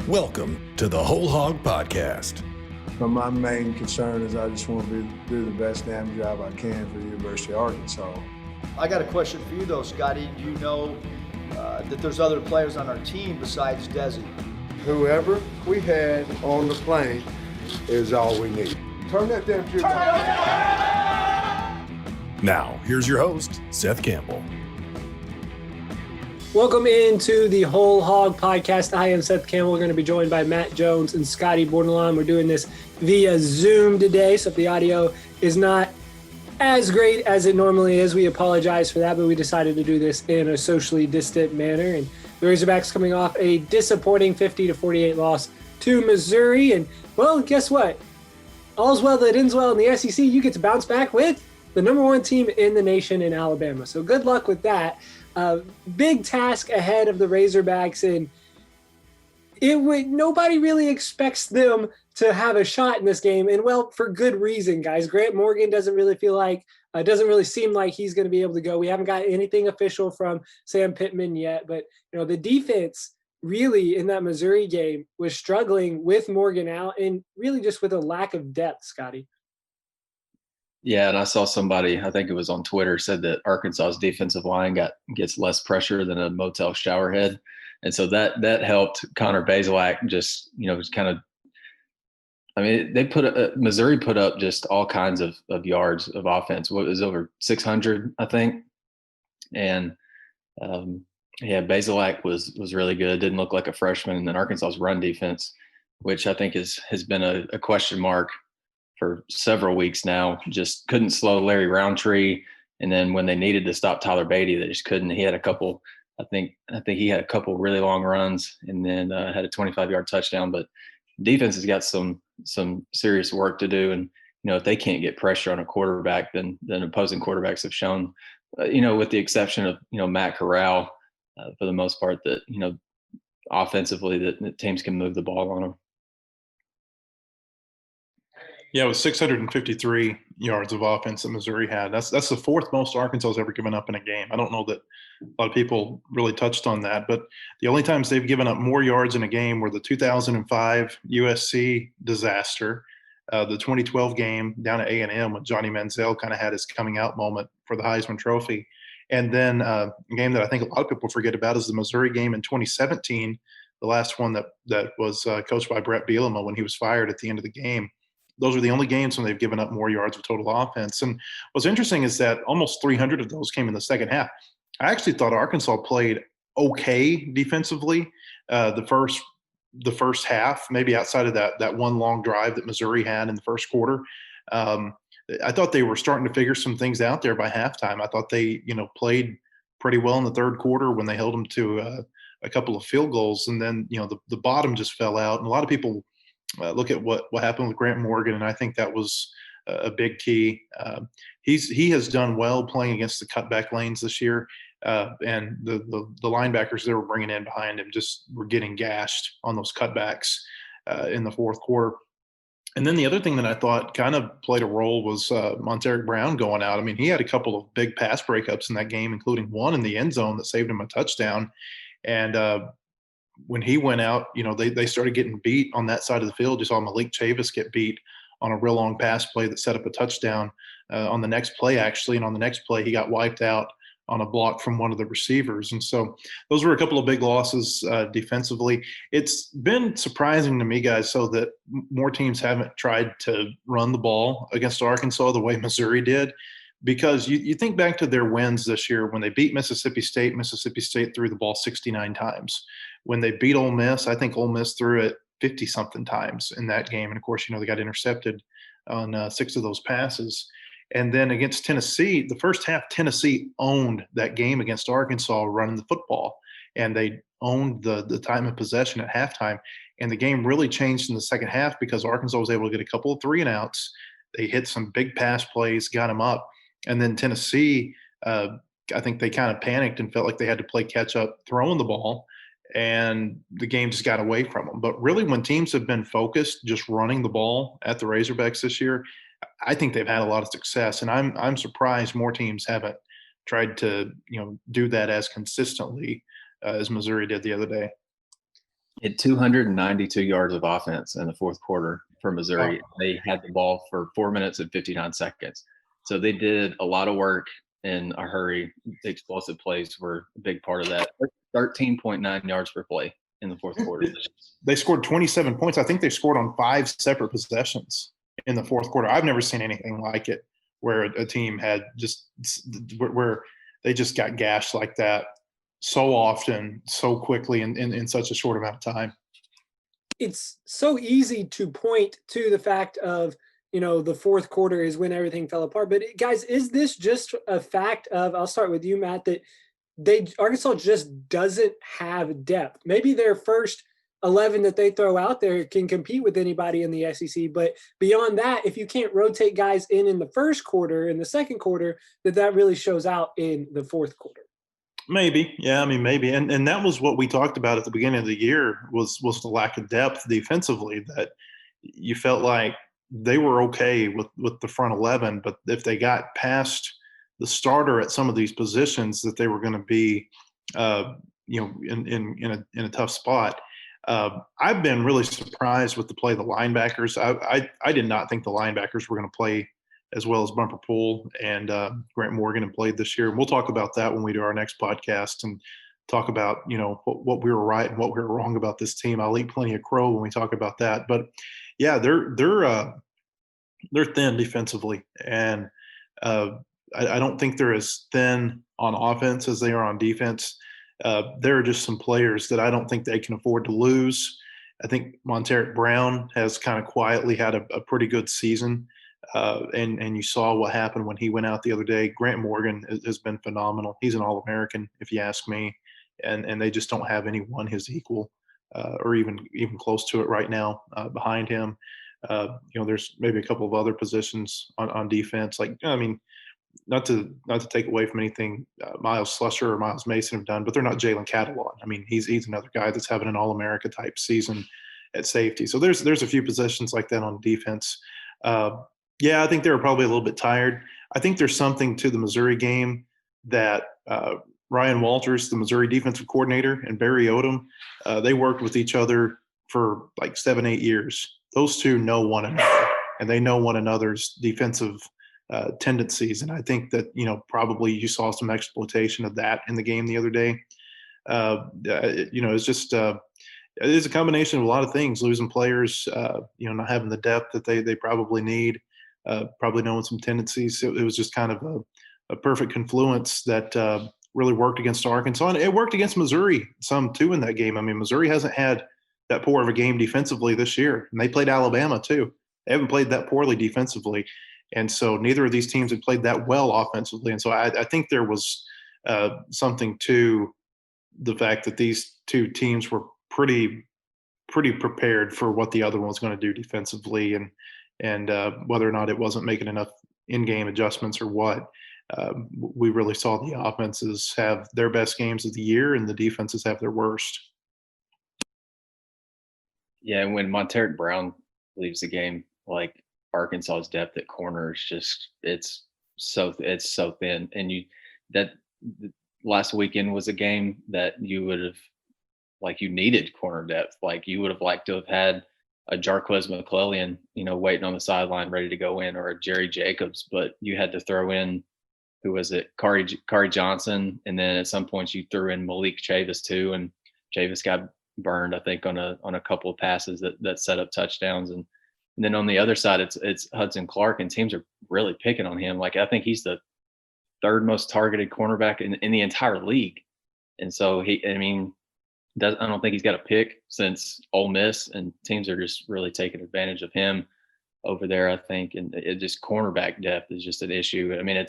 Welcome to the WholeHog Podcast. But my main concern is I just want to do the best damn job I can for the University of Arkansas. I got a question for you though, Scotty. Do you know that there's other players on our team besides Desi? Whoever we had on the plane is all we need. Turn that damn shit on. Now, here's your host, Seth Campbell. Welcome into the WholeHog Podcast. I am Seth Campbell. We're going to be joined by Matt Jones and Scotty Bordelon. We're doing this via Zoom today, so if the audio is not as great as it normally is, we apologize for that, but we decided to do this in a socially distant manner. And the Razorbacks coming off a disappointing 50-48 loss to Missouri. And, well, guess what? All's well that ends well in the SEC. You get to bounce back with the number one team in the nation in Alabama. So good luck with that. Big task ahead of the Razorbacks, and nobody really expects them to have a shot in this game, and well, for good reason, guys. Grant Morgan doesn't really seem like he's going to be able to go. We haven't got anything official from Sam Pittman yet, but the defense really in that Missouri game was struggling with Morgan out, and really just with a lack of depth, Scotty. Yeah, and I saw somebody, I think it was on Twitter, said that Arkansas's defensive line gets less pressure than a motel shower head. And so that helped Connor Bazelak just kind of – I mean, Missouri put up just all kinds of yards of offense. What was over 600, I think. And, Bazelak was really good. Didn't look like a freshman. And then Arkansas's run defense, which I think has been a question mark for several weeks now, just couldn't slow Larry Roundtree. And then when they needed to stop Tyler Beatty, they just couldn't. He had a couple, I think he had a couple really long runs and then had a 25-yard touchdown. But defense has got some serious work to do. And, if they can't get pressure on a quarterback, then opposing quarterbacks have shown, with the exception of, Matt Corral, for the most part, that, offensively that teams can move the ball on them. Yeah, it was 653 yards of offense that Missouri had. That's the fourth most Arkansas has ever given up in a game. I don't know that a lot of people really touched on that, but the only times they've given up more yards in a game were the 2005 USC disaster, the 2012 game down at A&M when Johnny Manziel kind of had his coming out moment for the Heisman Trophy. And then a game that I think a lot of people forget about is the Missouri game in 2017, the last one that was coached by Brett Bielema when he was fired at the end of the game. Those are the only games when they've given up more yards of total offense. And what's interesting is that almost 300 of those came in the second half. I actually thought Arkansas played okay defensively the first half, maybe outside of that one long drive that Missouri had in the first quarter. I thought they were starting to figure some things out there by halftime. I thought they, played pretty well in the third quarter when they held them to a couple of field goals. And then, the bottom just fell out. And a lot of people look at what happened with Grant Morgan, and I think that was a big key. He has done well playing against the cutback lanes this year, and the linebackers they were bringing in behind him just were getting gashed on those cutbacks in the fourth quarter. And then the other thing that I thought kind of played a role was Monteric Brown going out. I mean, he had a couple of big pass breakups in that game, including one in the end zone that saved him a touchdown. And when he went out, they started getting beat on that side of the field. You saw Malik Chavis get beat on a real long pass play that set up a touchdown on the next play, actually. And on the next play, he got wiped out on a block from one of the receivers. And so those were a couple of big losses defensively. It's been surprising to me, guys, so that more teams haven't tried to run the ball against Arkansas the way Missouri did. Because you think back to their wins this year when they beat Mississippi State threw the ball 69 times. When they beat Ole Miss, I think Ole Miss threw it 50-something times in that game. And, of course, they got intercepted on 6 of those passes. And then against Tennessee, the first half, Tennessee owned that game against Arkansas running the football. And they owned the time of possession at halftime. And the game really changed in the second half because Arkansas was able to get a couple of 3-and-outs. They hit some big pass plays, got them up. And then Tennessee, I think they kind of panicked and felt like they had to play catch up throwing the ball. And the game just got away from them. But really, when teams have been focused just running the ball at the Razorbacks this year, I think they've had a lot of success. And I'm surprised more teams haven't tried to do that as consistently as Missouri did the other day. Hit 292 yards of offense in the fourth quarter for Missouri. They had the ball for 4 minutes and 59 seconds. So they did a lot of work in a hurry. The explosive plays were a big part of that. 13.9 yards per play in the fourth quarter. They scored 27 points. I think they scored on 5 separate possessions in the fourth quarter. I've never seen anything like it, where a team had where they just got gashed like that so often, so quickly in such a short amount of time. It's so easy to point to the fact of, the fourth quarter is when everything fell apart. But guys, is this just a fact of, I'll start with you, Matt, that Arkansas just doesn't have depth? Maybe their first 11 that they throw out there can compete with anybody in the SEC. But beyond that, if you can't rotate guys in the first quarter, in the second quarter, that really shows out in the fourth quarter. Maybe. Yeah, I mean, maybe. And that was what we talked about at the beginning of the year was the lack of depth defensively, that you felt like they were okay with the front 11, but if they got past the starter at some of these positions, that they were going to be, in a tough spot. I've been really surprised with the play of the linebackers. I did not think the linebackers were going to play as well as Bumper Poole and Grant Morgan have played this year. And we'll talk about that when we do our next podcast and talk about, what we were right and what we were wrong about this team. I'll eat plenty of crow when we talk about that. But yeah, they're thin defensively, and I don't think they're as thin on offense as they are on defense. There are just some players that I don't think they can afford to lose. I think Monteric Brown has kind of quietly had a pretty good season. And you saw what happened when he went out the other day. Grant Morgan has been phenomenal. He's an All-American, if you ask me, and they just don't have anyone his equal or even close to it right now behind him. There's maybe a couple of other positions on defense. Not to take away from anything Miles Slusher or Miles Mason have done, but they're not Jalen Catalon. I mean, he's another guy that's having an All-America type season at safety. So there's a few positions like that on defense. Yeah, I think they were probably a little bit tired. I think there's something to the Missouri game that Ryan Walters, the Missouri defensive coordinator, and Barry Odom, they worked with each other for like 7-8 years. Those two know one another, and they know one another's defensive tendencies. And I think that, probably you saw some exploitation of that in the game the other day. It's just it is a combination of a lot of things, losing players, not having the depth that they probably need, probably knowing some tendencies. It was just kind of a perfect confluence that really worked against Arkansas. And it worked against Missouri some too in that game. I mean, Missouri hasn't had that poor of a game defensively this year. And they played Alabama too. They haven't played that poorly defensively. And so neither of these teams had played that well offensively. And so I think there was something to the fact that these two teams were pretty prepared for what the other one was going to do defensively, and whether or not it wasn't making enough in-game adjustments or what. We really saw the offenses have their best games of the year and the defenses have their worst. Yeah, when Monteric Brown leaves the game, like Arkansas's depth at corner is just it's so thin. And that last weekend was a game that you would have you needed corner depth. Like you would have liked to have had a Jarquez McClellan, waiting on the sideline ready to go in, or a Jerry Jacobs, but you had to throw in, who was it? Kari Johnson. And then at some points you threw in Malik Chavis too. And Chavis got burned, I think, on a couple of passes that set up touchdowns. And then on the other side, it's Hudson Clark, and teams are really picking on him. Like I think he's the third most targeted cornerback in the entire league. And so I don't think he's got a pick since Ole Miss, and teams are just really taking advantage of him over there, I think. And it just cornerback depth is just an issue. I mean,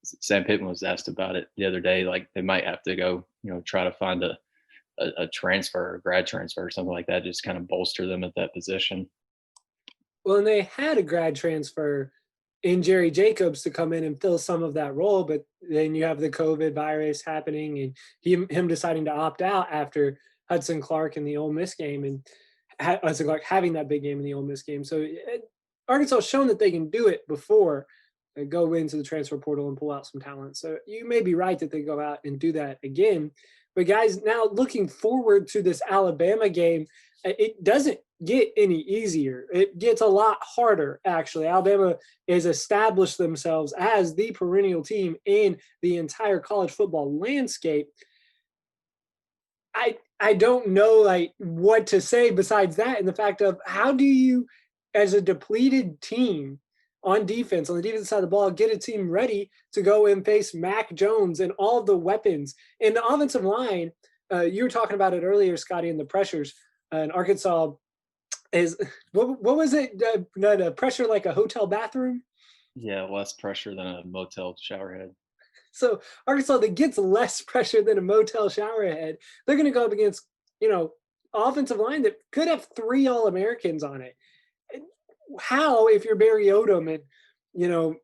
Sam Pittman was asked about it the other day. Like they might have to go, try to find a transfer, a grad transfer or something like that, just kind of bolster them at that position. Well, and they had a grad transfer in Jerry Jacobs to come in and fill some of that role, but then you have the COVID virus happening and him deciding to opt out after Hudson Clark in the Ole Miss game, and Hudson Clark having that big game in the Ole Miss game. So Arkansas has shown that they can do it before they go into the transfer portal and pull out some talent. So you may be right that they go out and do that again. But But guys, now looking forward to this Alabama game, it doesn't get any easier. It gets a lot harder, actually. Alabama has established themselves as the perennial team in the entire college football landscape. I don't know like what to say besides that, and the fact of how do you, as a depleted team on defense, on the defensive side of the ball, get a team ready to go and face Mac Jones and all of the weapons in the offensive line. You were talking about it earlier, Scotty, and the pressures. And Arkansas is what was it? Pressure like a hotel bathroom? Yeah, less pressure than a motel showerhead. So Arkansas that gets less pressure than a motel showerhead, they're going to go up against, offensive line that could have 3 All-Americans on it. How, if you're Barry Odom and,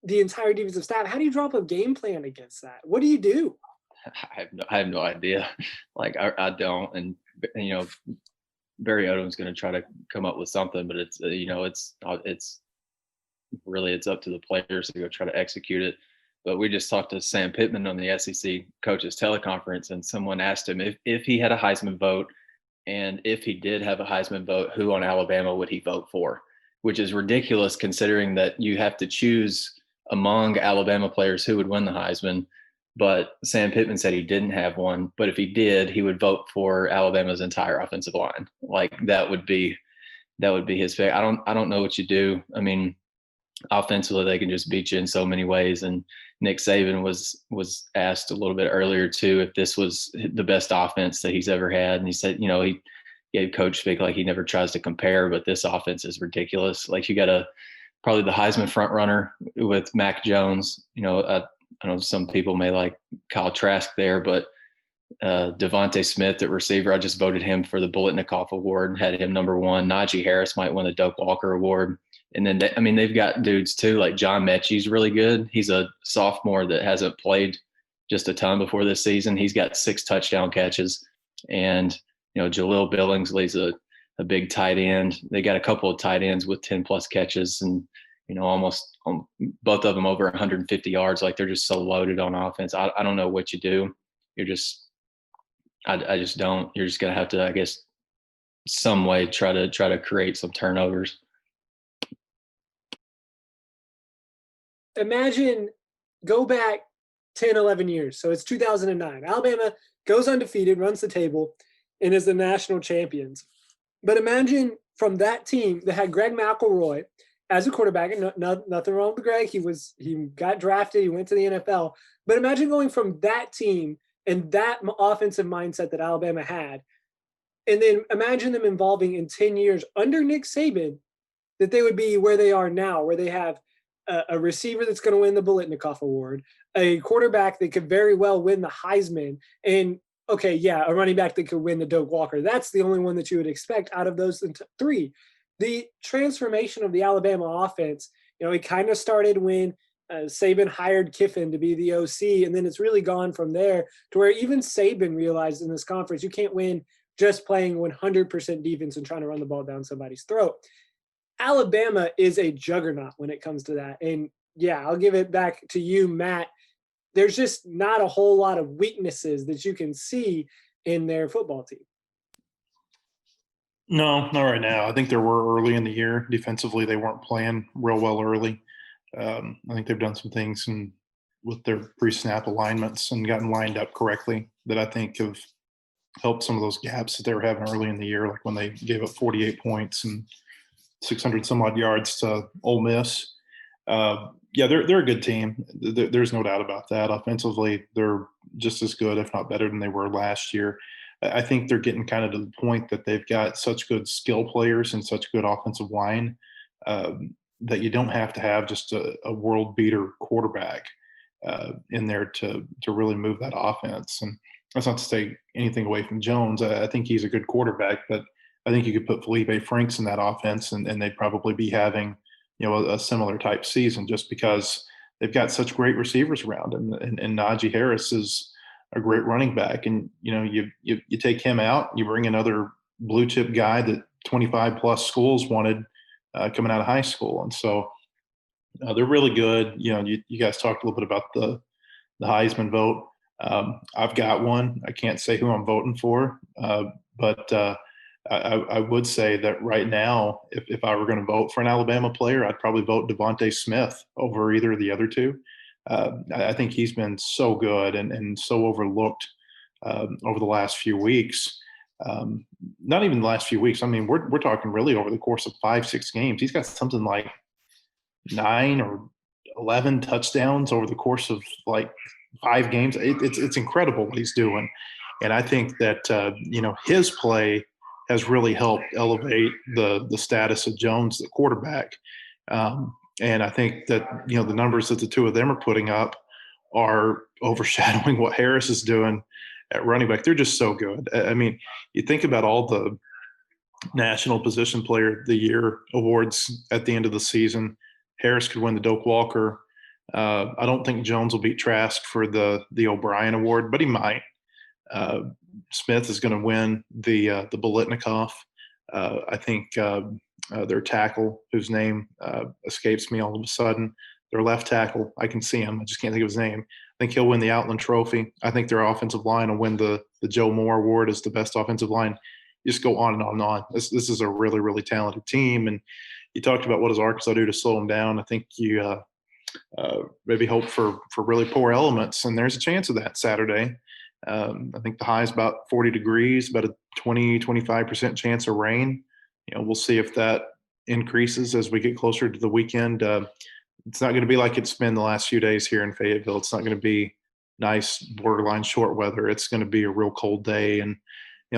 the entire defensive staff, how do you drop a game plan against that? What do you do? I have no idea. Like I don't, and Barry Odom's going to try to come up with something, but it's really up to the players to go try to execute it. But we just talked to Sam Pittman on the SEC coaches teleconference, and someone asked him if he had a Heisman vote, and if he did have a Heisman vote, who on Alabama would he vote for? Which is ridiculous considering that you have to choose among Alabama players who would win the Heisman. But Sam Pittman said he didn't have one, but if he did, he would vote for Alabama's entire offensive line. Like that would be his pick. I don't know what you do. I mean, offensively, they can just beat you in so many ways. And Nick Saban was asked a little bit earlier too if this was the best offense that he's ever had, and he said, he gave coach speak like he never tries to compare, but this offense is ridiculous. Like you got probably the Heisman front runner with Mac Jones. I know some people may like Kyle Trask there, but Devontae Smith at receiver, I just voted him for the Biletnikoff Award, had him number 1. Najee Harris might win the Doak Walker Award. And then, they've got dudes too, like John Mechie's really good. He's a sophomore that hasn't played just a ton before this season. He's got 6 touchdown catches. And, Jaleel Billingsley's a big tight end. They got a couple of tight ends with 10-plus catches and, almost both of them over 150 yards. Like they're just so loaded on offense. I don't know what you do. I just don't. You're just going to have to, I guess, some way try to create some turnovers. Imagine, go back 10, 11 years. So it's 2009. Alabama goes undefeated, runs the table, and is the national champions. But imagine from that team that had Greg McElroy as a quarterback, and nothing wrong with Greg. He got drafted. He went to the NFL. But imagine going from that team and that offensive mindset that Alabama had, and then imagine them evolving in 10 years under Nick Saban, that they would be where they are now, where they have a receiver that's going to win the Biletnikoff Award, a quarterback that could very well win the Heisman, and a running back that could win the Doak Walker. That's the only one that you would expect out of those 3. The transformation of the Alabama offense, it kind of started when Saban hired Kiffin to be the OC, and then it's really gone from there to where even Saban realized in this conference you can't win just playing 100% defense and trying to run the ball down somebody's throat. Alabama is a juggernaut when it comes to that. And, I'll give it back to you, Matt. There's just not a whole lot of weaknesses that you can see in their football team. No, not right now. I think there were early in the year. Defensively, they weren't playing real well early. I think they've done some things with their pre-snap alignments and gotten lined up correctly that I think have helped some of those gaps that they were having early in the year, like when they gave up 48 points and 600 some odd yards to Ole Miss. They're a good team. There's no doubt about that. Offensively, they're just as good, if not better than they were last year. I think they're getting kind of to the point that they've got such good skill players and such good offensive line that you don't have to have just a world beater quarterback in there to really move that offense. And that's not to take anything away from Jones. I think he's a good quarterback, but I think you could put Felipe Franks in that offense and they'd probably be having, a similar type season just because they've got such great receivers around him. And Najee Harris is a great running back. And, you take him out, you bring another blue chip guy that 25 plus schools wanted coming out of high school. And so they're really good. You guys talked a little bit about the Heisman vote. I've got one. I can't say who I'm voting for, but I would say that right now, if I were going to vote for an Alabama player, I'd probably vote Devontae Smith over either of the other two. I think he's been so good and so overlooked over the last few weeks. Not even the last few weeks. I mean, we're talking really over the course of 5-6 games. He's got something like 9 or 11 touchdowns over the course of like 5 games. It's incredible what he's doing, and I think that his play has really helped elevate the status of Jones, the quarterback. And I think that the numbers that the two of them are putting up are overshadowing what Harris is doing at running back. They're just so good. I mean, you think about all the National Position Player of the Year awards at the end of the season. Harris could win the Doak Walker. I don't think Jones will beat Trask for the O'Brien Award, but he might. Smith is going to win the Bolitnikoff. I think their tackle, whose name escapes me all of a sudden, their left tackle, I can see him. I just can't think of his name. I think he'll win the Outland Trophy. I think their offensive line will win the Joe Moore Award as the best offensive line. You just go on and on and on. This is a really, really talented team. And you talked about what does Arkansas do to slow them down. I think you maybe hope for really poor elements, and there's a chance of that Saturday. I think the high is about 40 degrees, about a 20-25% chance of rain. We'll see if that increases as we get closer to the weekend. It's not going to be like it's been the last few days here in Fayetteville. It's not going to be nice, borderline short weather. It's going to be a real cold day, and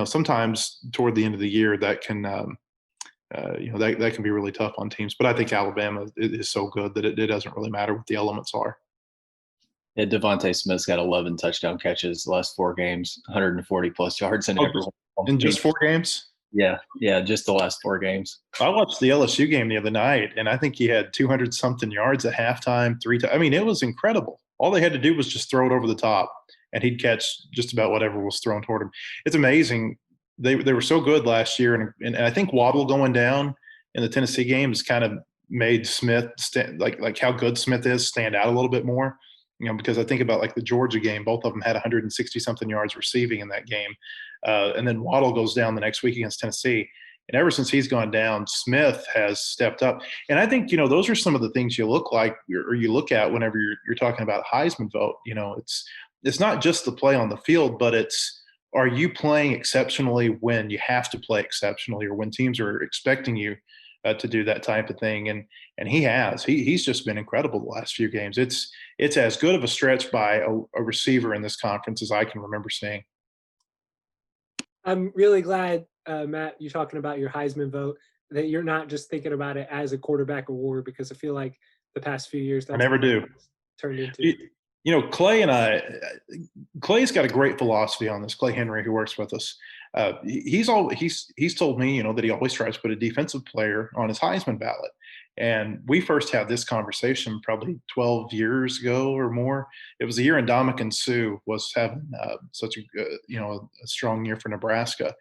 sometimes toward the end of the year that can that can be really tough on teams. But I think Alabama is so good that it doesn't really matter what the elements are. Yeah, Devontae Smith's got 11 touchdown catches the last 4 games, 140 plus yards in every one. In just 4 games? Yeah, just the last 4 games. I watched the LSU game the other night, and I think he had 200-something yards at halftime, 3 times. I mean, it was incredible. All they had to do was just throw it over the top, and he'd catch just about whatever was thrown toward him. It's amazing. They were so good last year, and I think Waddle going down in the Tennessee game has kind of made Smith like how good Smith is stand out a little bit more. Because I think about like the Georgia game, both of them had 160-something yards receiving in that game. And then Waddle goes down the next week against Tennessee. And ever since he's gone down, Smith has stepped up. And I think, those are some of the things you look at whenever you're talking about Heisman vote. It's not just the play on the field, but it's, are you playing exceptionally when you have to play exceptionally or when teams are expecting you to do that type of thing? And he has. He's just been incredible the last few games. It's as good of a stretch by a receiver in this conference as I can remember seeing. I'm really glad, Matt, you're talking about your Heisman vote, that you're not just thinking about it as a quarterback award, because I feel like the past few years I never do. Turned into. Clay and Clay's got a great philosophy on this. Clay Henry, who works with us, he's told me, that he always tries to put a defensive player on his Heisman ballot. And we first had this conversation probably 12 years ago or more. It was the year Ndamukong Suh was having such a strong year for Nebraska.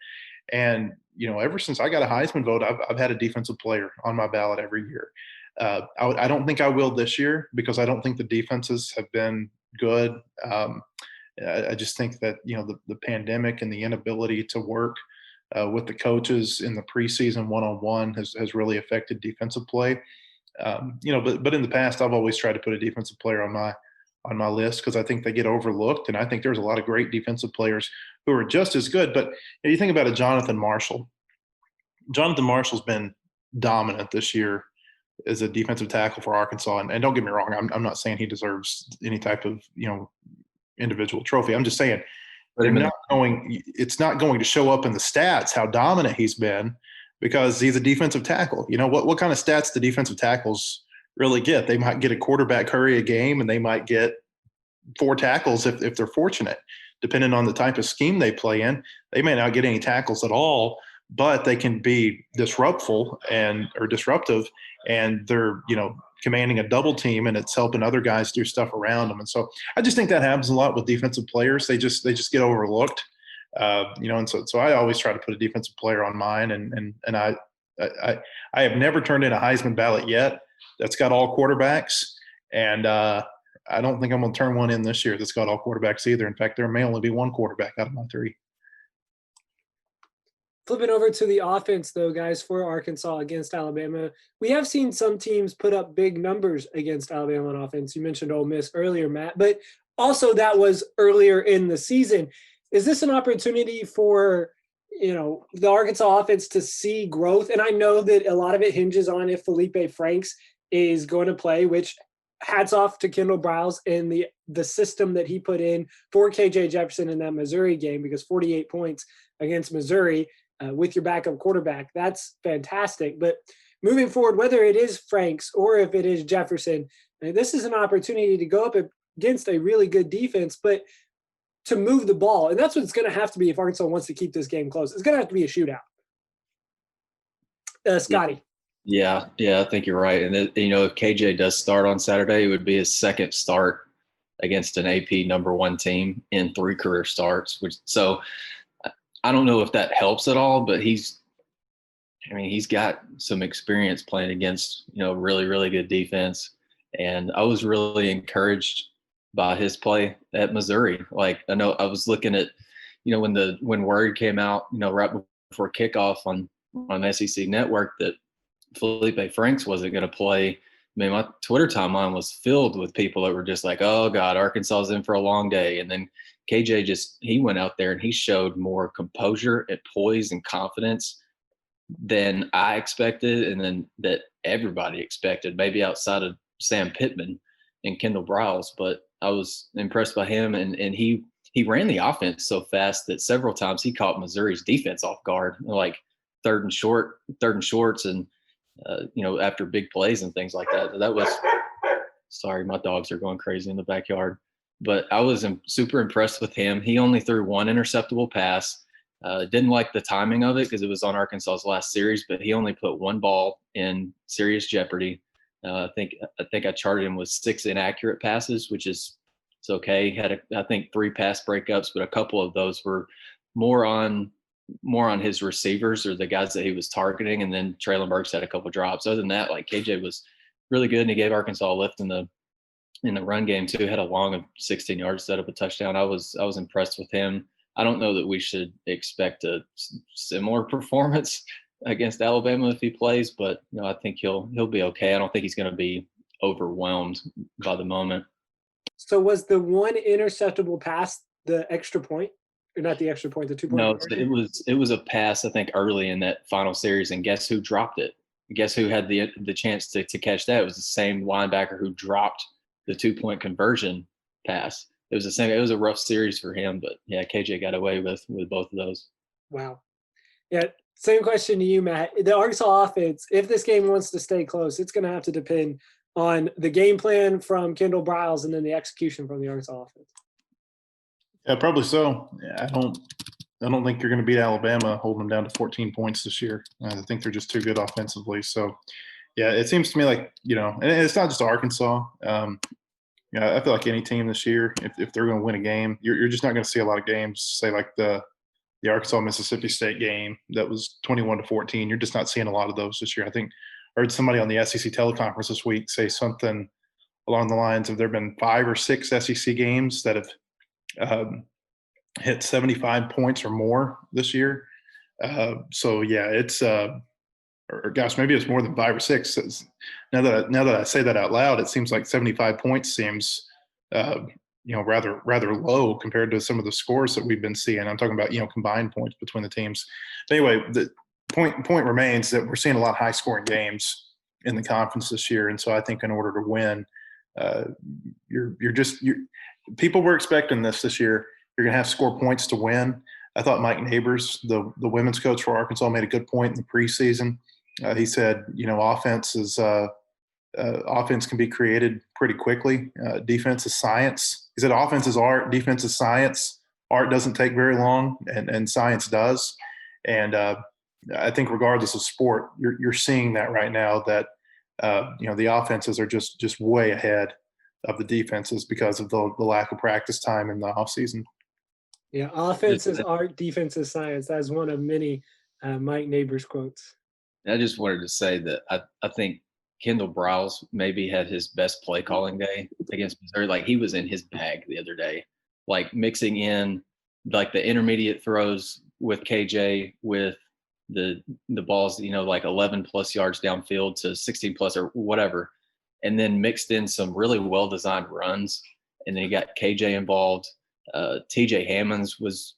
And, ever since I got a Heisman vote, I've had a defensive player on my ballot every year. I don't think I will this year because I don't think the defenses have been good. I just think that, the pandemic and the inability to work with the coaches in the preseason one-on-one has really affected defensive play. But in the past, I've always tried to put a defensive player on my list because I think they get overlooked. And I think there's a lot of great defensive players who are just as good. But you think about a Jonathan Marshall. Jonathan Marshall's been dominant this year as a defensive tackle for Arkansas. And don't get me wrong, I'm not saying he deserves any type of, individual trophy. I'm just saying it's not going to show up in the stats how dominant he's been because he's a defensive tackle. What kind of stats do defensive tackles really get? They might get a quarterback hurry a game, and they might get 4 tackles if they're fortunate. Depending on the type of scheme they play in, they may not get any tackles at all, but they can be disruptive, and they're commanding a double team, and it's helping other guys do stuff around them. And so I just think that happens a lot with defensive players. They just get overlooked, and so I always try to put a defensive player on mine, and I have never turned in a Heisman ballot yet that's got all quarterbacks, and I don't think I'm going to turn one in this year that's got all quarterbacks either. In fact, there may only be one quarterback out of my three. Flipping over to the offense, though, guys, for Arkansas against Alabama, we have seen some teams put up big numbers against Alabama on offense. You mentioned Ole Miss earlier, Matt, but also that was earlier in the season. Is this an opportunity for, the Arkansas offense to see growth? And I know that a lot of it hinges on if Felipe Franks is going to play, which hats off to Kendall Briles and the system that he put in for KJ Jefferson in that Missouri game, because 48 points against Missouri with your backup quarterback, that's fantastic. But moving forward, whether it is Franks or if it is Jefferson, this is an opportunity to go up against a really good defense, but to move the ball. And that's what it's going to have to be if Arkansas wants to keep this game close. It's going to have to be a shootout. Scotty. Yeah, I think you're right. And, if KJ does start on Saturday, it would be his second start against an AP number one team in 3 career starts. So I don't know if that helps at all, but he's got some experience playing against, really, really good defense. And I was really encouraged by his play at Missouri. Like, I know I was looking at, when word came out, right before kickoff on SEC Network that Felipe Franks wasn't going to play. I mean, my Twitter timeline was filled with people that were just like, oh God, Arkansas's in for a long day. And then KJ he went out there and he showed more composure and poise and confidence than I expected. And then that everybody expected, maybe outside of Sam Pittman and Kendall Briles. But I was impressed by him. And he ran the offense so fast that several times he caught Missouri's defense off guard, like third and shorts and, after big plays and things like that. That was – sorry, my dogs are going crazy in the backyard. But I was super impressed with him. He only threw one interceptable pass. Didn't like the timing of it because it was on Arkansas's last series, but he only put one ball in serious jeopardy. I think I charted him with 6 inaccurate passes, which is it's okay. He had, I think, 3 pass breakups, but a couple of those were more on his receivers or the guys that he was targeting. And then Traylon Burks had a couple drops. Other than that, like, KJ was really good, and he gave Arkansas a lift in the run game too. Had a long of 16 yards, set up a touchdown. I was impressed with him. I don't know that we should expect a similar performance against Alabama if he plays, but I think he'll be okay. I don't think he's going to be overwhelmed by the moment. So was the one interceptable pass the extra point? Or not the extra point, the 2 point? No, it was a pass, I think, early in that final series, and guess who dropped it? Guess who had the chance to catch that? It was the same linebacker who dropped the 2-point conversion pass. It was the same. It was a rough series for him, but yeah, KJ got away with both of those. Wow. Yeah. Same question to you, Matt. The Arkansas offense, if this game wants to stay close, it's going to have to depend on the game plan from Kendall Briles and then the execution from the Arkansas offense. Yeah, probably so. Yeah, I don't think you're going to beat Alabama holding them down to 14 points this year. I think they're just too good offensively. So, yeah, it seems to me like, and it's not just Arkansas. I feel like any team this year, if they're going to win a game, you're just not going to see a lot of games, say like the Arkansas-Mississippi State game that was 21-14. You're just not seeing a lot of those this year. I think I heard somebody on the SEC teleconference this week say something along the lines of there have been 5 or 6 SEC games that have hit 75 points or more this year. So yeah, it's or gosh, maybe it's more than 5 or 6. Now that I say that out loud, it seems like 75 points seems rather low compared to some of the scores that we've been seeing. I'm talking about combined points between the teams. But anyway, the point remains that we're seeing a lot of high scoring games in the conference this year, and so I think in order to win, people were expecting this year. You're going to have to score points to win. I thought Mike Neighbors, the women's coach for Arkansas, made a good point in the preseason. He said, offense can be created pretty quickly. Defense is science. He said offense is art, defense is science. Art doesn't take very long, and science does. And I think regardless of sport, you're seeing that right now that the offenses are just way ahead of the defenses because of the lack of practice time in the offseason. Yeah, offense is art, defense is science. That's one of many Mike Neighbors quotes. I just wanted to say that I think Kendall Browse maybe had his best play calling day against Missouri. Like, he was in his bag the other day, like mixing in like the intermediate throws with KJ, with the balls, like 11 plus yards downfield to 16 plus or whatever, and then mixed in some really well designed runs. And then he got KJ involved. TJ Hammonds was,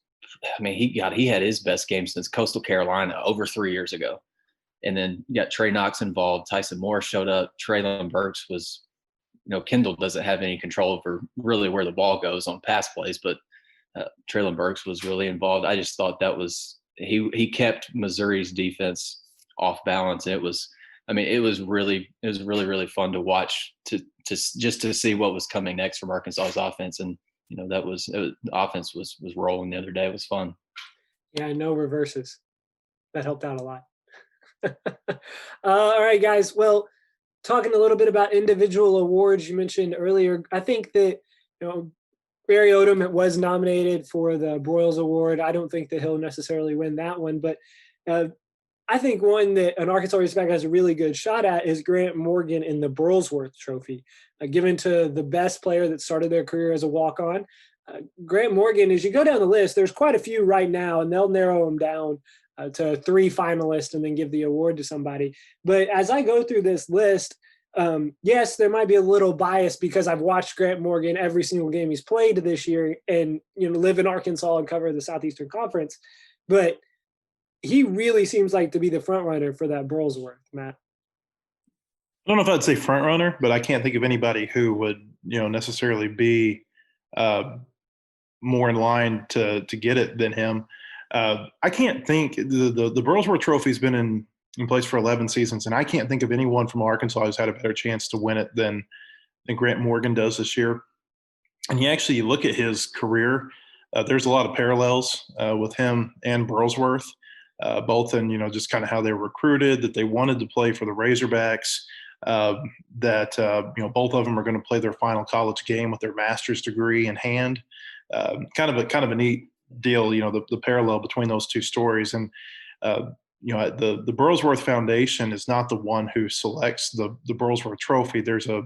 he had his best game since Coastal Carolina over 3 years ago. And then you got Trey Knox involved. Tyson Moore showed up. Traylon Burks was, Kendall doesn't have any control over really where the ball goes on pass plays, but Traylon Burks was really involved. I just thought that was he kept Missouri's defense off balance. It was really really fun to watch to see what was coming next from Arkansas's offense. And the offense was rolling the other day. It was fun. Yeah, no reverses. That helped out a lot. All right, guys. Well, talking a little bit about individual awards you mentioned earlier, I think that Barry Odom was nominated for the Broyles Award. I don't think that he'll necessarily win that one, but I think one that an Arkansas Razorback has a really good shot at is Grant Morgan in the Burlsworth Trophy, given to the best player that started their career as a walk-on. Grant Morgan, as you go down the list, there's quite a few right now, and they'll narrow them down to 3 finalists and then give the award to somebody. But as I go through this list, yes, there might be a little bias because I've watched Grant Morgan every single game he's played this year and, live in Arkansas and cover the Southeastern Conference. But he really seems like to be the front runner for that Burlsworth, Matt. I don't know if I'd say front runner, but I can't think of anybody who would, necessarily be more in line to get it than him. I can't think the Burlsworth Trophy's been in place for 11 seasons, and I can't think of anyone from Arkansas who's had a better chance to win it than Grant Morgan does this year. And you look at his career, there's a lot of parallels with him and Burlsworth, both in, just kind of how they were recruited, that they wanted to play for the Razorbacks, that both of them are going to play their final college game with their master's degree in hand. Kind of a neat deal, the parallel between those two stories. And the Burlsworth Foundation is not the one who selects the Burlsworth Trophy. There's a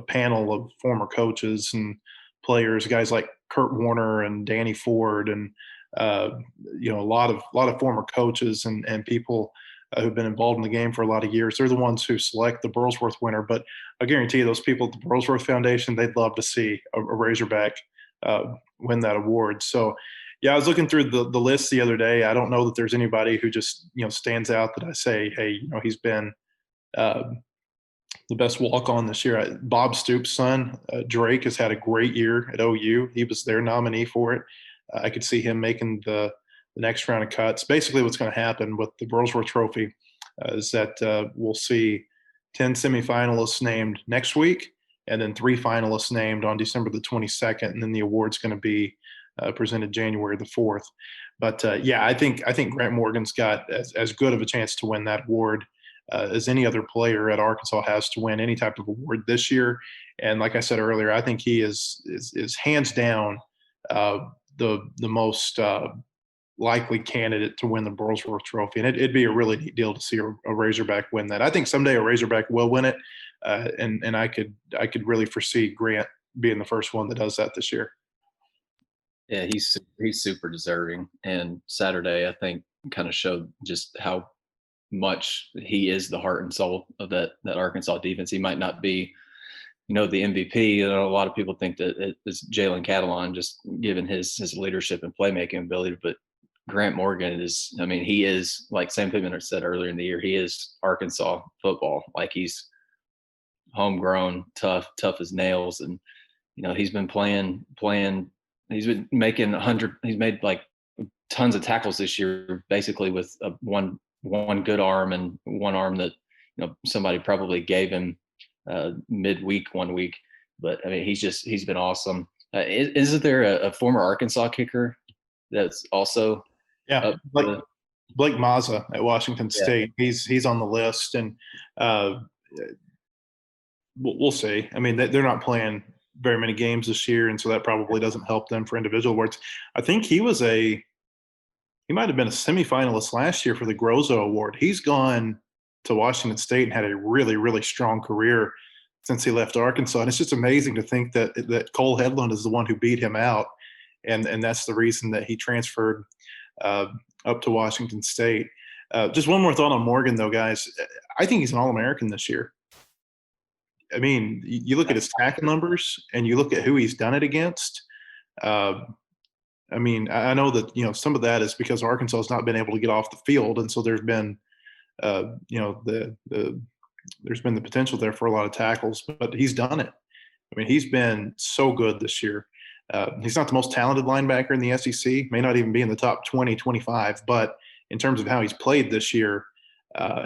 panel of former coaches and players, guys like Kurt Warner and Danny Ford, and a lot of former coaches and people who've been involved in the game for a lot of years. They're the ones who select the Burlsworth winner. But I guarantee you, those people at the Burlsworth Foundation, they'd love to see a Razorback win that award. So, yeah, I was looking through the list the other day. I don't know that there's anybody who just, stands out that I say, hey, he's been the best walk-on this year. Bob Stoops' son, Drake, has had a great year at OU. He was their nominee for it. I could see him making the next round of cuts. Basically, what's going to happen with the Burlsworth Trophy is that we'll see 10 semifinalists named next week, and then 3 finalists named on December the 22nd, and then the award's going to be presented January the 4th. But I think Grant Morgan's got as good of a chance to win that award as any other player at Arkansas has to win any type of award this year. And like I said earlier, I think he is hands down the most likely candidate to win the Burlsworth Trophy. And it'd be a really neat deal to see a Razorback win that. I think someday a Razorback will win it, and I could really foresee Grant being the first one that does that this year. Yeah, he's super deserving, and Saturday I think kind of showed just how much he is the heart and soul of that Arkansas defense. He might not be, the MVP. A lot of people think that it's Jalen Catalon, just given his leadership and playmaking ability. But Grant Morgan is, he is, like Sam Pittman said earlier in the year, he is Arkansas football. Like, he's homegrown, tough as nails, and he's been playing. He's been making he's made like tons of tackles this year, basically with one good arm and one arm that somebody probably gave him midweek one week. But he's been awesome. Isn't there a former Arkansas kicker that's also Blake Mazza at Washington State? He's on the list, and we'll see. They're not playing very many games this year, and so that probably doesn't help them for individual awards. I think he might have been a semifinalist last year for the Grozo Award. He's gone to Washington State and had a really, really strong career since he left Arkansas. And it's just amazing to think that Cole Hedlund is the one who beat him out. And that's the reason that he transferred up to Washington State. Just one more thought on Morgan, though, guys. I think he's an All-American this year. I mean, you look at his tackle numbers and you look at who he's done it against. I mean, I know that, some of that is because Arkansas has not been able to get off the field. And so there's been, there's been the potential there for a lot of tackles, but he's done it. I mean, he's been so good this year. He's not the most talented linebacker in the SEC, may not even be in the top 20, 25, but in terms of how he's played this year,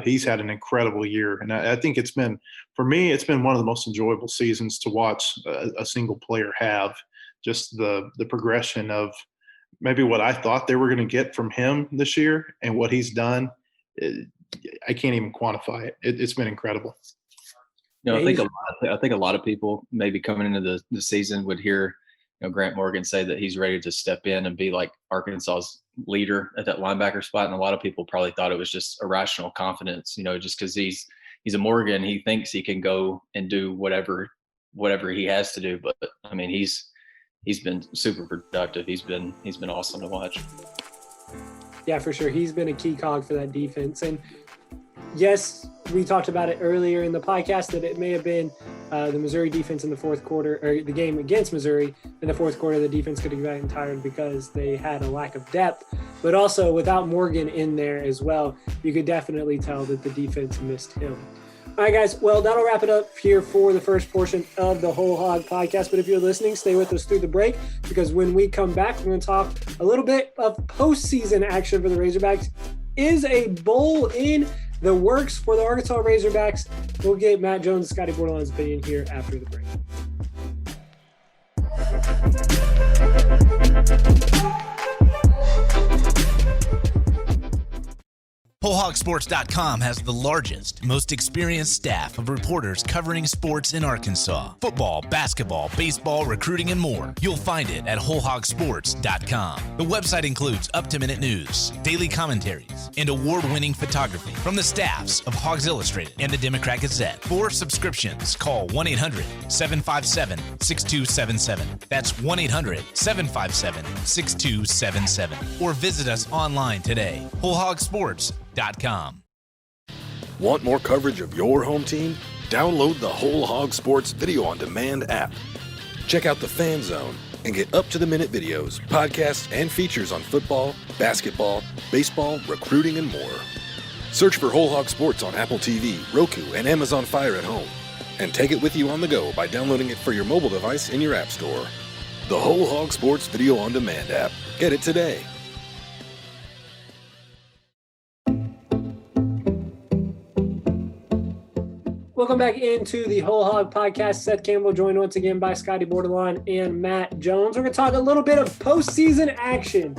he's had an incredible year. And I think for me, it's been one of the most enjoyable seasons to watch a single player have. Just the progression of maybe what I thought they were going to get from him this year and what he's done. I can't even quantify it. It's been incredible. I think a lot of people maybe coming into the season would hear Grant Morgan say that he's ready to step in and be like Arkansas's leader at that linebacker spot. And a lot of people probably thought it was just irrational confidence, just because he's a Morgan, he thinks he can go and do whatever he has to do. But I mean, he's been super productive. He's been awesome to watch. Yeah, for sure. He's been a key cog for that defense. And yes, we talked about it earlier in the podcast that it may have been the Missouri defense in the fourth quarter, or the game against Missouri in the fourth quarter, the defense could have gotten tired because they had a lack of depth. But also without Morgan in there as well, you could definitely tell that the defense missed him. All right, guys. Well, that'll wrap it up here for the first portion of the Whole Hog Podcast. But if you're listening, stay with us through the break, because when we come back, we're going to talk a little bit of postseason action for the Razorbacks. Is a bowl in the works for the Arkansas Razorbacks? We'll get Matt Jones and Scotty Borderline's opinion here after the break. WholeHogSports.com has the largest, most experienced staff of reporters covering sports in Arkansas. Football, basketball, baseball, recruiting, and more. You'll find it at WholeHogSports.com. The website includes up-to-minute news, daily commentaries, and award-winning photography from the staffs of Hogs Illustrated and the Democrat Gazette. For subscriptions, call 1-800-757-6277. That's 1-800-757-6277. Or visit us online today. WholeHogSports.com. Want more coverage of your home team? Download the Whole Hog Sports Video on Demand app. Check out the Fan Zone and get up-to-the-minute videos, podcasts, and features on football, basketball, baseball, recruiting, and more. Search for Whole Hog Sports on Apple TV, Roku, and Amazon Fire at home. And take it with you on the go by downloading it for your mobile device in your app store. The Whole Hog Sports Video on Demand app. Get it today. Welcome back into the Whole Hog Podcast. Seth Campbell joined once again by Scotty Borderline and Matt Jones. We're going to talk a little bit of postseason action.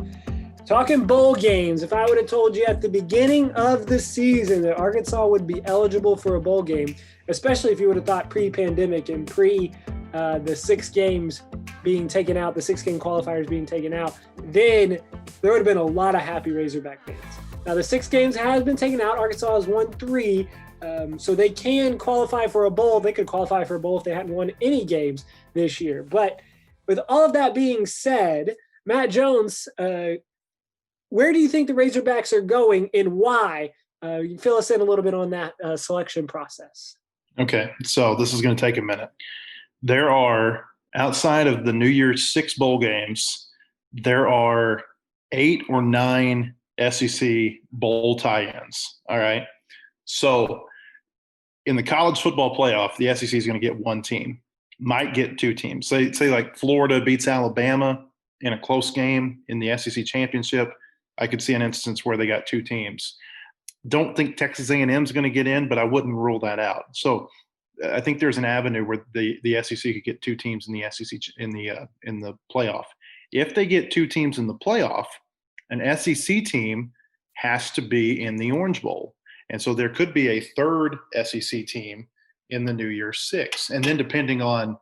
Talking bowl games. If I would have told you at the beginning of the season that Arkansas would be eligible for a bowl game, especially if you would have thought pre-pandemic and the 6 games being taken out, the 6-game qualifiers being taken out, then there would have been a lot of happy Razorback fans. Now, the 6 games has been taken out. Arkansas has won 3. So they can qualify for a bowl. They could qualify for a bowl if they hadn't won any games this year. But with all of that being said, Matt Jones, where do you think the Razorbacks are going and why? You can fill us in a little bit on that selection process. Okay, so this is going to take a minute. There are, outside of the New Year's 6 bowl games, there are 8 or 9 SEC bowl tie-ins, all right? So in the college football playoff, the SEC is going to get 1 team, might get 2 teams. Say like Florida beats Alabama in a close game in the SEC championship. I could see an instance where they got 2 teams. Don't think Texas A&M is going to get in, but I wouldn't rule that out. So I think there's an avenue where the SEC could get 2 teams in the SEC in the playoff. If they get 2 teams in the playoff, an SEC team has to be in the Orange Bowl. And so there could be a 3rd SEC team in the New Year's 6. And then depending on,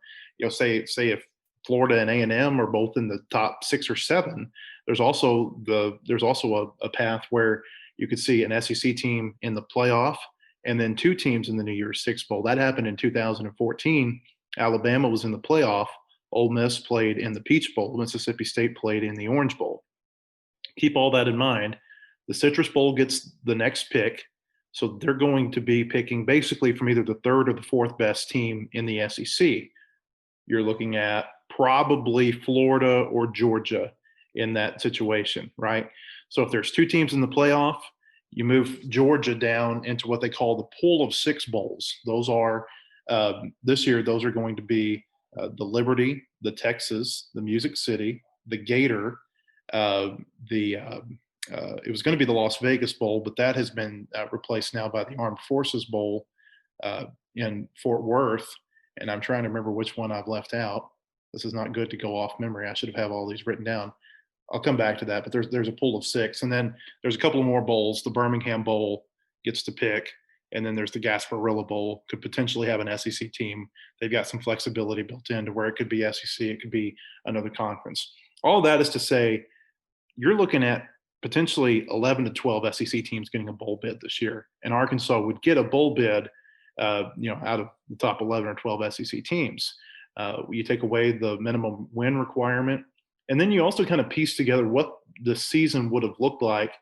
say if Florida and A&M are both in the top 6 or 7, there's also a path where you could see an SEC team in the playoff and then 2 teams in the New Year's Six Bowl. That happened in 2014. Alabama was in the playoff. Ole Miss played in the Peach Bowl. Mississippi State played in the Orange Bowl. Keep all that in mind. The Citrus Bowl gets the next pick, so they're going to be picking basically from either the 3rd or the 4th best team in the SEC. You're looking at probably Florida or Georgia in that situation, right? So if there's 2 teams in the playoff, you move Georgia down into what they call the pool of 6 bowls. Those are, this year, those are going to be the Liberty, the Texas, the Music City, the Gator, it was going to be the Las Vegas Bowl, but that has been replaced now by the Armed Forces Bowl in Fort Worth. And I'm trying to remember which one I've left out. This is not good to go off memory. I should have all these written down. I'll come back to that, but there's a pool of 6. And then there's a couple of more bowls. The Birmingham Bowl gets to pick. And then there's the Gasparilla Bowl, could potentially have an SEC team. They've got some flexibility built in to where it could be SEC, it could be another conference. All that is to say, you're looking at potentially 11 to 12 SEC teams getting a bowl bid this year. And Arkansas would get a bowl bid, out of the top 11 or 12 SEC teams. You take away the minimum win requirement, and then you also kind of piece together what the season would have looked like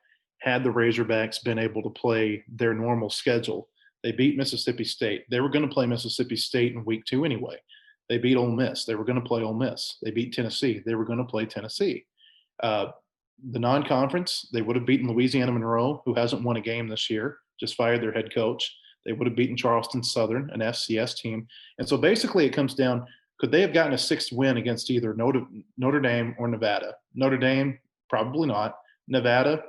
had the Razorbacks been able to play their normal schedule. They beat Mississippi State. They were going to play Mississippi State in week 2 anyway. They beat Ole Miss. They were going to play Ole Miss. They beat Tennessee. They were going to play Tennessee. The non-conference, they would have beaten Louisiana Monroe, who hasn't won a game this year, just fired their head coach. They would have beaten Charleston Southern, an FCS team. And so basically it comes down, could they have gotten a 6th win against either Notre Dame or Nevada? Notre Dame, probably not. Nevada,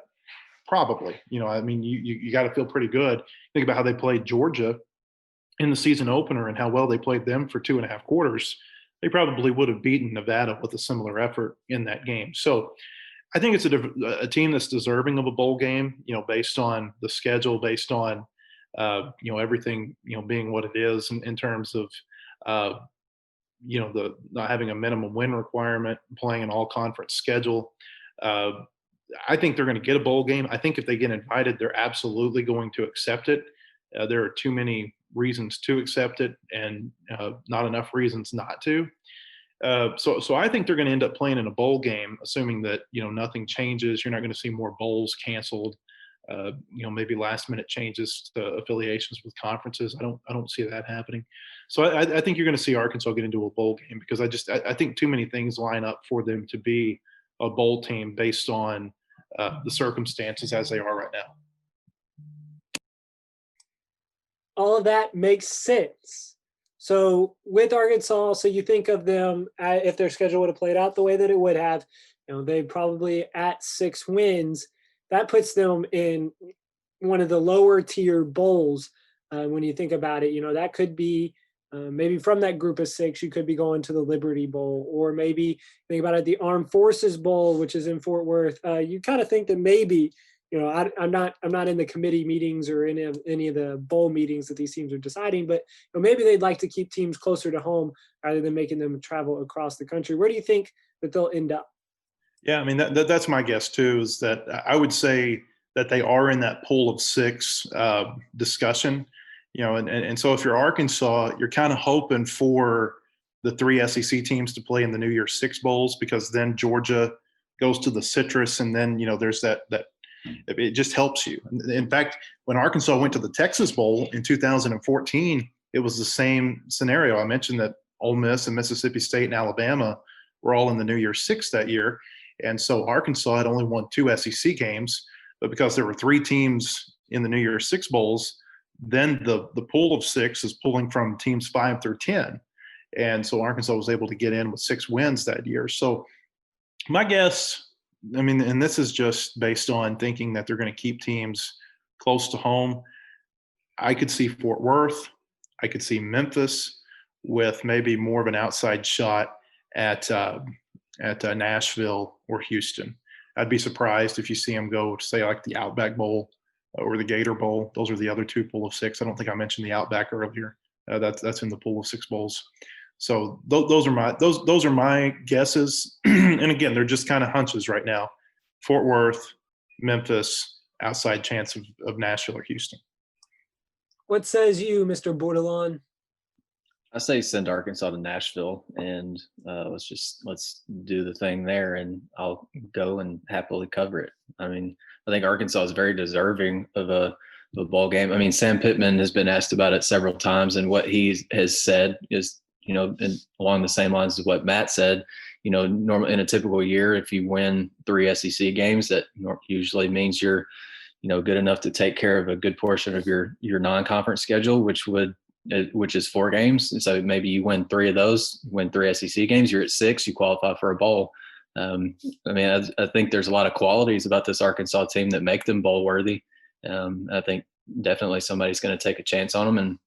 probably. You got to feel pretty good. Think about how they played Georgia in the season opener and how well they played them for 2.5 quarters. They probably would have beaten Nevada with a similar effort in that game. So I think it's a team that's deserving of a bowl game, based on the schedule, based on, everything, being what it is in terms of, the not having a minimum win requirement, playing an all-conference schedule. I think they're going to get a bowl game. I think if they get invited, they're absolutely going to accept it. There are too many reasons to accept it and not enough reasons not to. So I think they're going to end up playing in a bowl game, assuming that, nothing changes. You're not going to see more bowls canceled, maybe last minute changes to affiliations with conferences. I don't see that happening. So I think you're going to see Arkansas get into a bowl game because I think too many things line up for them to be a bowl team based on the circumstances as they are right now. All of that makes sense. So with Arkansas, so you think of them, if their schedule would have played out the way that it would have, they probably at 6 wins, that puts them in one of the lower tier bowls. When you think about it, that could be maybe from that group of 6, you could be going to the Liberty Bowl, or maybe think about it, the Armed Forces Bowl, which is in Fort Worth. You kind of think that maybe, I'm not in the committee meetings or any of the bowl meetings that these teams are deciding, but maybe they'd like to keep teams closer to home rather than making them travel across the country. Where do you think that they'll end up? Yeah, I mean, that's my guess too, is that I would say that they are in that pool of 6 discussion, and so if you're Arkansas, you're kind of hoping for the 3 SEC teams to play in the New Year's Six Bowls, because then Georgia goes to the Citrus, and then, there's that it just helps you. In fact, when Arkansas went to the Texas Bowl in 2014, it was the same scenario. I mentioned that Ole Miss and Mississippi State and Alabama were all in the New Year's Six that year. And so Arkansas had only won 2 SEC games, but because there were 3 teams in the New Year's Six Bowls, then the pool of 6 is pulling from teams 5 through 10. And so Arkansas was able to get in with 6 wins that year. So my guess, I mean, and this is just based on thinking that they're going to keep teams close to home, I could see Fort Worth, I could see Memphis with maybe more of an outside shot at Nashville or Houston. I'd be surprised if you see them go to, say, like the Outback Bowl or the Gator Bowl. Those are the other 2 pool of 6. I don't think I mentioned the Outback earlier. That's in the pool of 6 bowls. So those are my guesses. And again, they're just kind of hunches right now. Fort Worth, Memphis, outside chance of Nashville or Houston. What says you, Mr. Bordelon? I say send Arkansas to Nashville and let's do the thing there, and I'll go and happily cover it. I mean, I think Arkansas is very deserving of a ball game. I mean, Sam Pittman has been asked about it several times, and what he has said is, along the same lines as what Matt said. Normally in a typical year, if you win 3 SEC games, that usually means you're, good enough to take care of a good portion of your non-conference schedule, which is 4 games. And so maybe you win 3 of those, win 3 SEC games, you're at 6, you qualify for a bowl. I think there's a lot of qualities about this Arkansas team that make them bowl worthy. I think definitely somebody's going to take a chance on them, and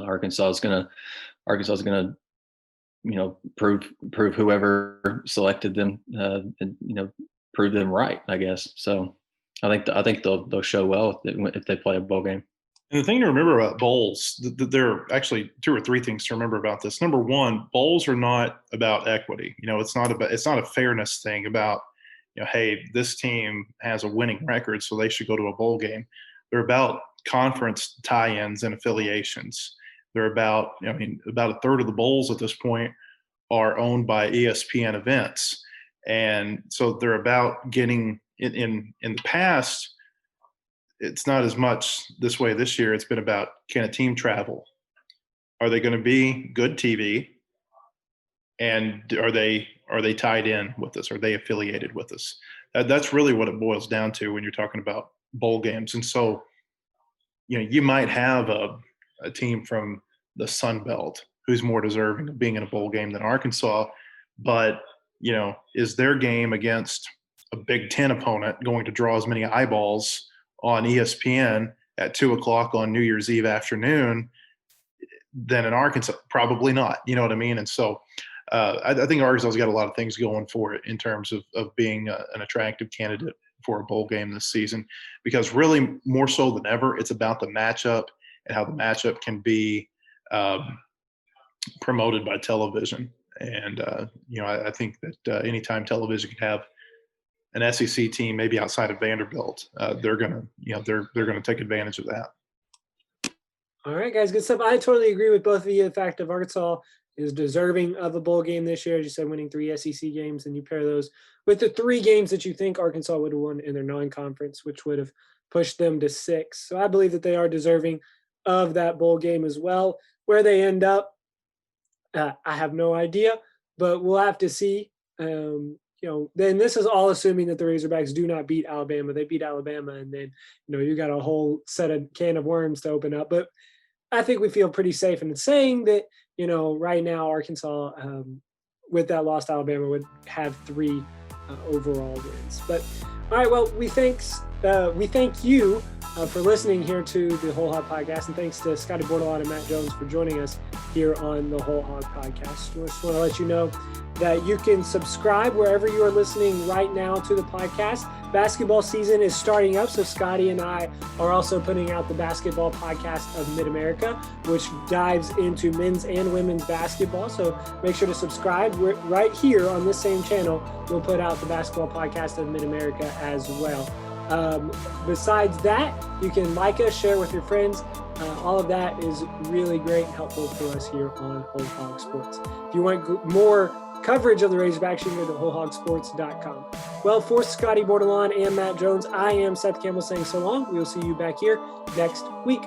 Arkansas is going to, prove whoever selected them, and prove them right, I guess. So I think they'll show well if they play a bowl game. And the thing to remember about bowls, there are actually 2 or 3 things to remember about this. Number one, bowls are not about equity. It's not a fairness thing about, hey, this team has a winning record, so they should go to a bowl game. They're about conference tie-ins and affiliations. They're about, about a third of the bowls at this point are owned by ESPN events. And so they're about getting in the past, it's not as much this way this year. It's been about, can a team travel? Are they going to be good TV? And are they tied in with us? Are they affiliated with us? That's really what it boils down to when you're talking about bowl games. And so, you might have a team from the Sun Belt who's more deserving of being in a bowl game than Arkansas. But, is their game against a Big Ten opponent going to draw as many eyeballs on ESPN at 2:00 on New Year's Eve afternoon than in Arkansas? Probably not. You know what I mean? And so I think Arkansas's got a lot of things going for it in terms of being an attractive candidate for a bowl game this season, because really more so than ever, it's about the matchup and how the matchup can be promoted by television. And, I think that anytime television can have an SEC team, maybe outside of Vanderbilt, they're gonna take advantage of that. All right, guys, good stuff. I totally agree with both of you. The fact of Arkansas is deserving of a bowl game this year, as you said, winning 3 SEC games, and you pair those with the 3 games that you think Arkansas would have won in their non-conference, which would have pushed them to 6. So I believe that they are deserving of that bowl game as well. Where they end up, I have no idea, but we'll have to see. Then this is all assuming that the Razorbacks do not beat Alabama. They beat Alabama, and then, you got a whole set of can of worms to open up. But I think we feel pretty safe in saying that, right now Arkansas, with that loss to Alabama, would have 3 overall wins. But all right, well, we thank you for listening here to the Whole Hog Podcast, and thanks to Scotty Bordelon and Matt Jones for joining us here on the Whole Hog Podcast. I just want to let you know that you can subscribe wherever you are listening right now to the podcast. Basketball season is starting up, so Scotty and I are also putting out the Basketball Podcast of Mid-America, which dives into men's and women's basketball. So make sure to subscribe. Right here on this same channel, we'll put out the Basketball Podcast of Mid-America as well. Besides that, you can like us, share with your friends. All of that is really great and helpful for us here on WholeHog Sports. If you want more coverage of the Razorbacks, you can go to WholeHogSports.com. Well, for Scotty Bordelon and Matt Jones, I am Seth Campbell saying so long. We will see you back here next week.